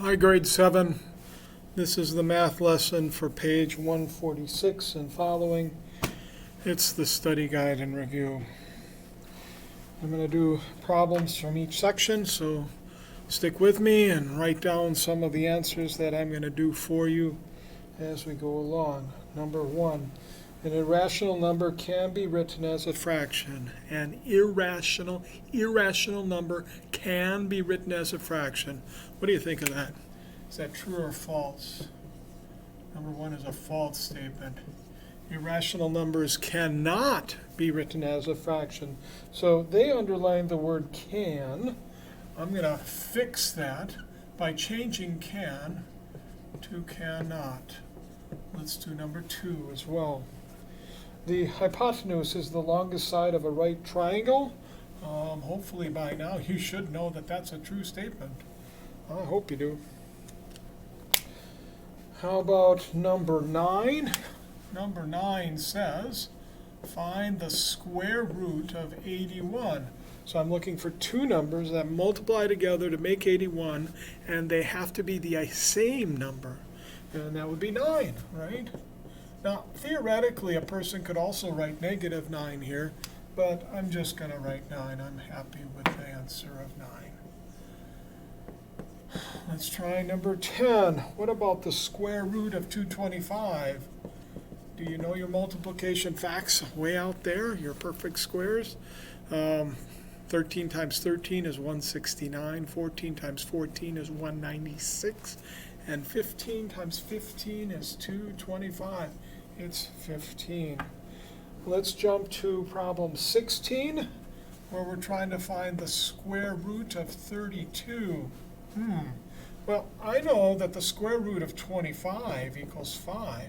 Hi, grade 7. This is the math lesson for page 146 and following. It's the study guide and review. I'm going to do problems from each section, so stick with me and write down some of the answers that I'm going to do for you as we go along. Number 1, an irrational number can be written as a fraction. An irrational number can be written as a fraction. What do you think of that? Is that true or false? Number 1 is a false statement. Irrational numbers cannot be written as a fraction. So they underline the word can. I'm going to fix that by changing can to cannot. Let's do number 2 as well. The hypotenuse is the longest side of a right triangle. Hopefully by now you should know that that's a true statement. I hope you do. How about number 9? Number 9 says, find the square root of 81. So I'm looking for two numbers that multiply together to make 81, and they have to be the same number. And that would be 9, right? Now, theoretically, a person could also write negative 9 here, but I'm just going to write 9. I'm happy with the answer of 9. Let's try number 10. What about the square root of 225? Do you know your multiplication facts way out there, your perfect squares? 13 times 13 is 169. 14 times 14 is 196. And 15 times 15 is 225. It's 15. Let's jump to problem 16, where we're trying to find the square root of 32. Well, I know that the square root of 25 equals 5.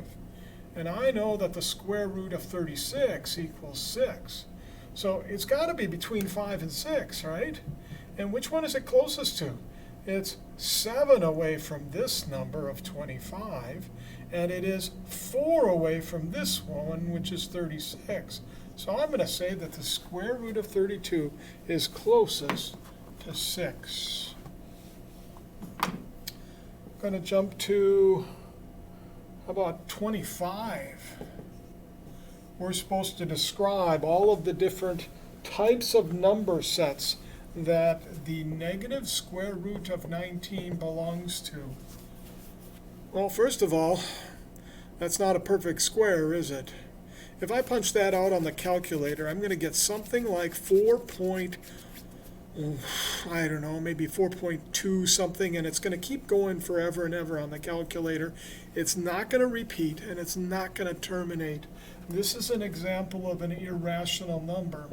And I know that the square root of 36 equals 6. So it's got to be between 5 and 6, right? And which one is it closest to? It's 7 away from this number of 25, and it is 4 away from this one, which is 36. So I'm going to say that the square root of 32 is closest to 6. I'm going to jump to, how about 25? We're supposed to describe all of the different types of number sets that the negative square root of 19 belongs to. Well, first of all, that's not a perfect square, is it? If I punch that out on the calculator, I'm going to get something like maybe 4.2 something, and it's going to keep going forever and ever on the calculator. It's not going to repeat, and it's not going to terminate. This is an example of an irrational number.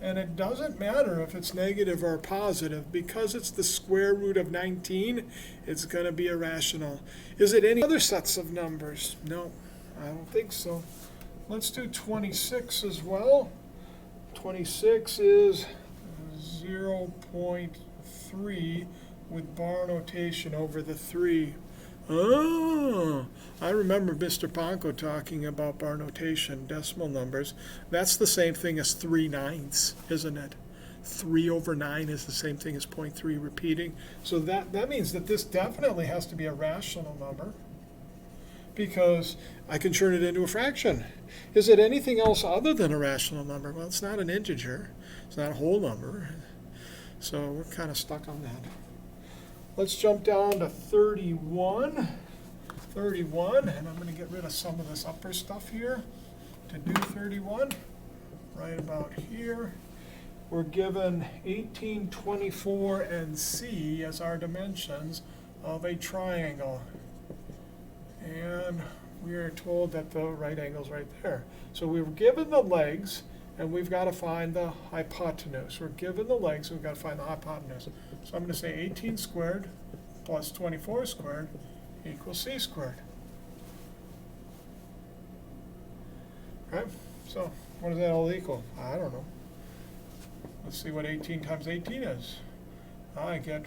And it doesn't matter if it's negative or positive. Because it's the square root of 19, it's going to be irrational. Is it any other sets of numbers? No, I don't think so. Let's do 26 as well. 26 is 0.3 with bar notation over the 3. Oh, I remember Mr. Ponko talking about bar notation, decimal numbers. That's the same thing as 3/9, isn't it? 3 over 9 is the same thing as 0.3 repeating. So that means that this definitely has to be a rational number, because I can turn it into a fraction. Is it anything else other than a rational number? Well, it's not an integer. It's not a whole number. So we're kind of stuck on that. Let's jump down to 31. 31, and I'm going to get rid of some of this upper stuff here to do 31. Right about here. We're given 18, 24, and C as our dimensions of a triangle. And we are told that the right angle is right there. So we were given the legs, and we've got to find the hypotenuse. We're given the legs, we've got to find the hypotenuse. So I'm going to say 18 squared plus 24 squared equals C squared. Okay, so what does that all equal? I don't know. Let's see what 18 times 18 is. I get,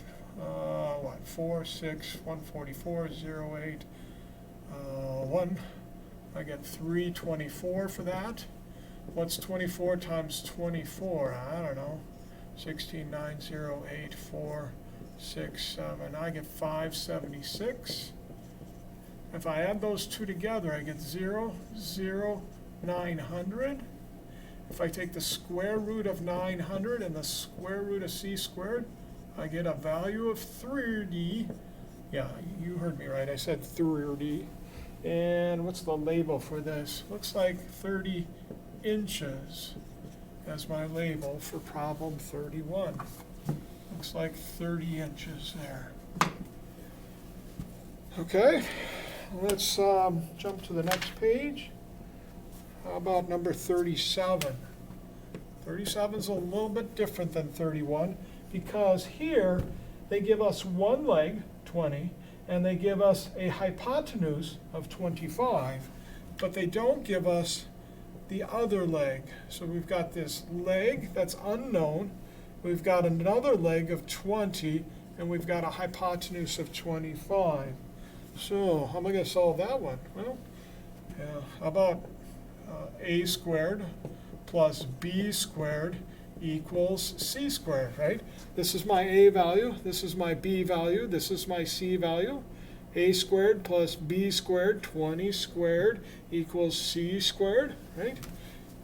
4, 6, 144, 0, 8, 1. I get 324 for that. What's 24 times 24? I don't know. 16, 9, 0, 8, 4, 6, 7. I get 576. If I add those two together, I get 0, 0, 900. If I take the square root of 900 and the square root of c squared, I get a value of 30. Yeah, you heard me right. I said 30. And what's the label for this? Looks like 30 inches as my label for problem 31. Looks like 30 inches there. Okay, let's jump to the next page. How about number 37? 37 is a little bit different than 31 because here they give us one leg, 20, and they give us a hypotenuse of 25, but they don't give us the other leg. So we've got this leg that's unknown, we've got another leg of 20, and we've got a hypotenuse of 25. So how am I going to solve that one? Well, how about a squared plus b squared equals c squared, right? This is my a value, this is my b value, this is my c value. A squared plus b squared, 20 squared equals c squared, right?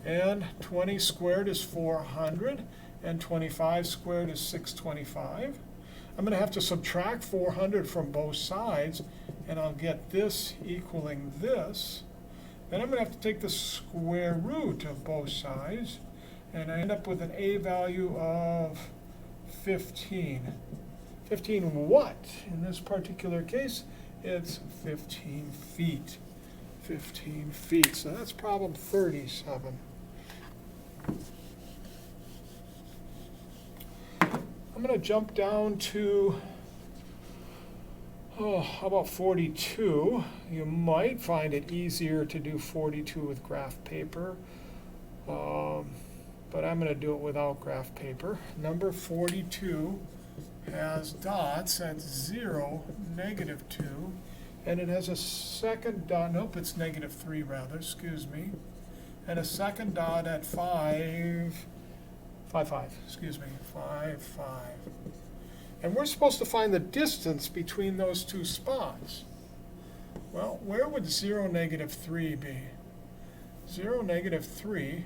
And 20 squared is 400, and 25 squared is 625. I'm going to have to subtract 400 from both sides, and I'll get this equaling this. Then I'm going to have to take the square root of both sides, and I end up with an a value of 15. 15 what? In this particular case, it's 15 feet. 15 feet. So that's problem 37. I'm going to jump down to, how about 42? You might find it easier to do 42 with graph paper, but I'm going to do it without graph paper. Number 42 has dots at 0, -2, and it has a second dot, nope, it's -3 rather, excuse me, and a second dot at 5, 5, excuse me, 5, 5. And we're supposed to find the distance between those two spots. Well, where would 0, -3 be? 0, -3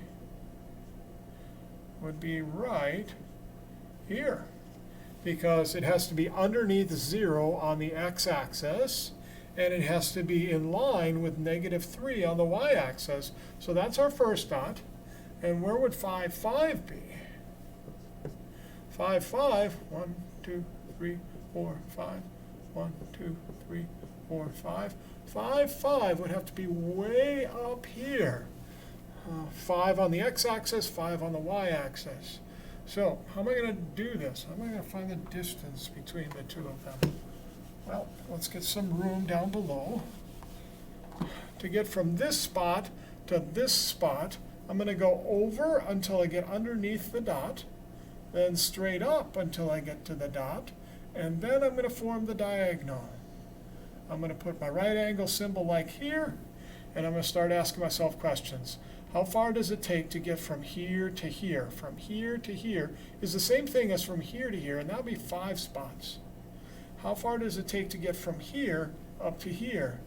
would be right here, because it has to be underneath 0 on the x-axis, and it has to be in line with -3 on the y-axis. So that's our first dot. And where would 5, 5 be? 5, 5, 1, 2, 3, 4, 5, 1, 2, 3, 4, 5. 5, 5 would have to be way up here. 5 on the x-axis, 5 on the y-axis. So how am I going to do this? How am I going to find the distance between the two of them? Well, let's get some room down below. To get from this spot to this spot, I'm going to go over until I get underneath the dot, then straight up until I get to the dot, and then I'm going to form the diagonal. I'm going to put my right angle symbol like here, and I'm going to start asking myself questions. How far does it take to get from here to here? From here to here is the same thing as from here to here, and that would be 5 spots. How far does it take to get from here up to here?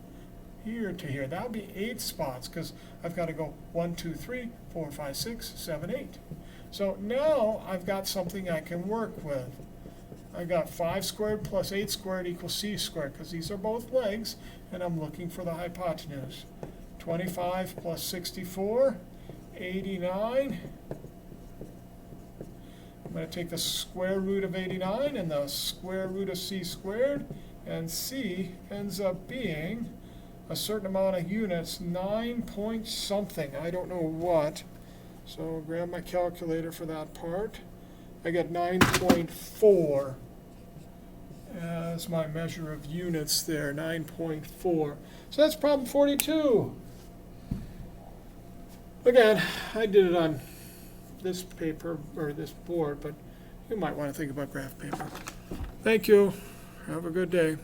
Here to here. That would be 8 spots, because I've got to go 1, 2, 3, 4, 5, 6, 7, 8. So now I've got something I can work with. I've got 5 squared plus 8 squared equals c squared, because these are both legs, and I'm looking for the hypotenuse. 25 plus 64, 89. I'm going to take the square root of 89 and the square root of c squared, and c ends up being a certain amount of units, 9 point something, I don't know what. So I'll grab my calculator for that part. I get 9.4 as my measure of units there, 9.4. So that's problem 42. Again, I did it on this paper, or this board, but you might want to think about graph paper. Thank you. Have a good day.